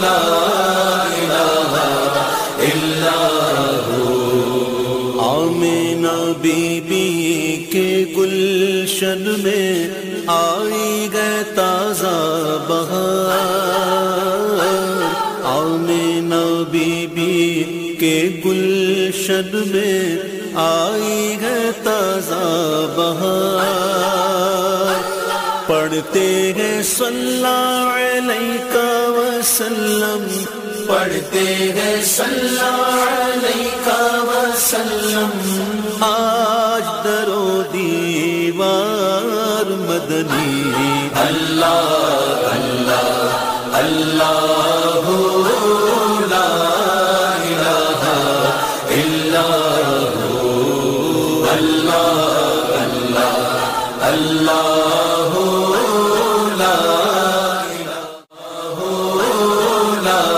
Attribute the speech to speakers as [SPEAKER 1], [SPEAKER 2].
[SPEAKER 1] لا الہ الا ہو۔ آمینہ be be کے گلشن میں آئی گئے تازہ بہار، آمینہ بی بی کے گلشن میں آئی ہے تازہ بہار، پڑھتے ہیں صلی اللہ علیہ وسلم، پڑھتے ہیں صلی اللہ علیہ وسلم، آج در و دیوار مدنی، اللہ اللہ اللہ لا الہ الا ہو، اللہ اللہ اللہ لا الہ